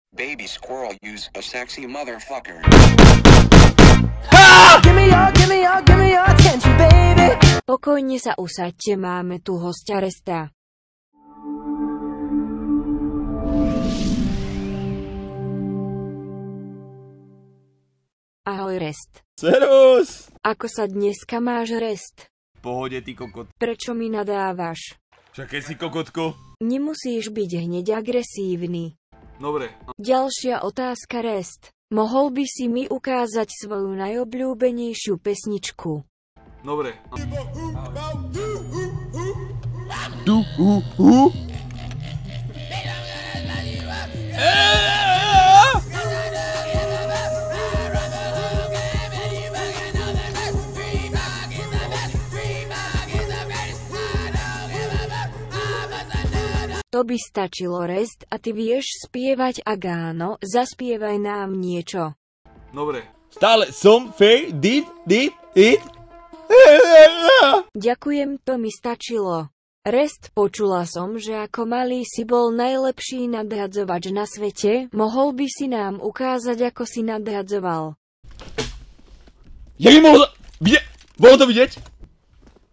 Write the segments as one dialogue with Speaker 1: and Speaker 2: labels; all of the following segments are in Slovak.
Speaker 1: Baby squirrel use a sexy motherfucker.
Speaker 2: Give me your attention, baby.
Speaker 3: Pokojne sa usaďte, máme tu hostia Resta. Ahoj Rest.
Speaker 4: Servus!
Speaker 3: Ako sa dneska máš, Rest?
Speaker 4: V pohode, ty kokot.
Speaker 3: Prečo mi nadávaš?
Speaker 4: Však keď si kokotko.
Speaker 3: Nemusíš byť hneď agresívny.
Speaker 4: Dobre.
Speaker 3: Ďalšia otázka, Rest. Mohol by si mi ukázať svoju najobľúbenejšiu pesničku?
Speaker 4: Dobre.
Speaker 3: To by stačilo, Rest, a ty vieš spievať, ak áno, zaspievaj nám niečo.
Speaker 4: Dobre. Stále som, fej, dit, it.
Speaker 3: Ďakujem, to mi stačilo. Rest, počula som, že ako malý si bol najlepší nadhadzovač na svete, mohol by si nám ukázať, ako si nadhadzoval.
Speaker 4: Jak mi mohol vidieť? Bolo to vidieť?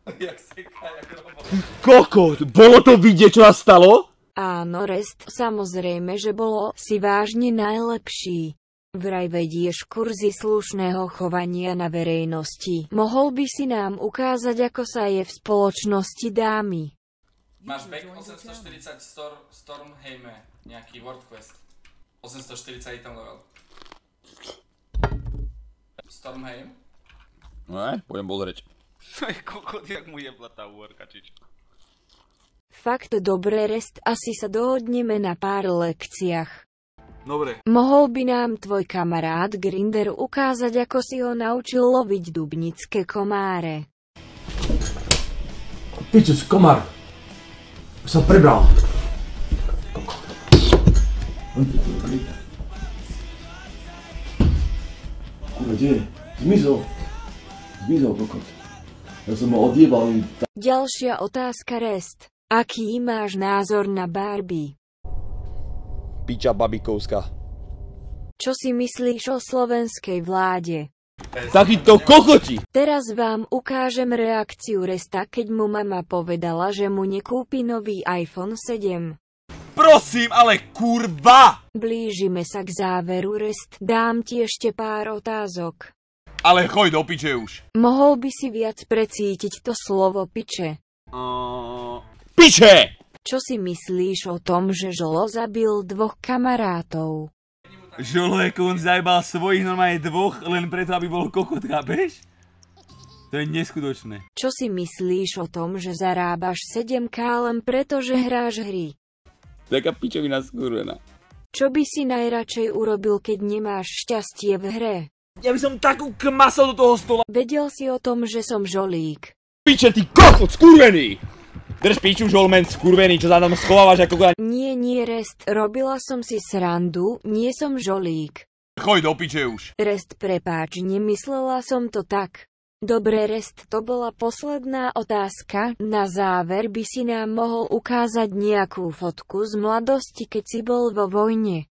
Speaker 4: Jak seká, jak robot. Kokot, bolo to vidieť, čo nás stalo?
Speaker 3: Áno, Rest, samozrejme, že bolo, si vážne najlepší. Vraj vedieš kurzy slušného chovania na verejnosti. Mohol by si nám ukázať, ako sa je v spoločnosti dámy.
Speaker 5: Máš back 840 Stormheime, nejaký World Quest. 840 je tam level. Stormheim?
Speaker 4: Ne, pôjdem pozrieť.
Speaker 5: To je kokot, jak mu jebla tá URkačič.
Speaker 3: Fakt dobre, Rest, asi sa dohodneme na pár lekciách.
Speaker 4: Dobre.
Speaker 3: Mohol by nám tvoj kamarát Grinder ukázať, ako si ho naučil loviť dubnické komáre.
Speaker 6: Pičus, komár. Som prebral. Kurva, kde je? Zmizol, kokot. Ja som ho odjebal.
Speaker 3: Ďalšia otázka, Rest. Aký máš názor na Barbie?
Speaker 4: Piča babikovská.
Speaker 3: Čo si myslíš o slovenskej vláde?
Speaker 4: Takýto kokoti!
Speaker 3: Teraz vám ukážem reakciu Resta, keď mu mama povedala, že mu nekúpi nový iPhone 7.
Speaker 4: Prosím, ale kurva!
Speaker 3: Blížime sa k záveru, Rest, dám ti ešte pár otázok.
Speaker 4: Ale choď do piče už.
Speaker 3: Mohol by si viac precítiť to slovo piče.
Speaker 4: Piče!
Speaker 3: Čo si myslíš o tom, že Žolo zabil 2 kamarátov?
Speaker 4: Žolo je on zajebal svojich normálne 2, len preto, aby bol kokot, chápeš? To je neskutočné.
Speaker 3: Čo si myslíš o tom, že zarábaš 7K len preto, že hráš hry?
Speaker 4: Taká pičovina skurvená.
Speaker 3: Čo by si najradšej urobil, keď nemáš šťastie v hre?
Speaker 4: Ja by som takú kmasol do toho stola.
Speaker 3: Vedel si o tom, že som žolík.
Speaker 4: Piče, ty kokot skurvený! Drž piču, žolmen skurvený, čo sa tam schovávaš ako...
Speaker 3: Nie, Rest, robila som si srandu, nie som žolík.
Speaker 4: Choď do piče už.
Speaker 3: Rest, prepáč, nemyslela som to tak. Dobre, Rest, to bola posledná otázka. Na záver by si nám mohol ukázať nejakú fotku z mladosti, keď si bol vo vojne.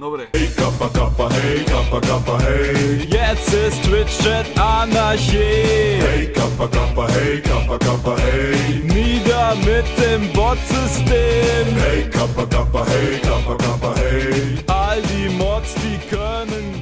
Speaker 4: Dobre.
Speaker 7: Hey kappa kappa hey, jetzt ist Twitch-Chat Anarchie. Hey kappa kappa hey, nieder mit dem Bot-System. Hey kappa kappa hey, all die Mods, die können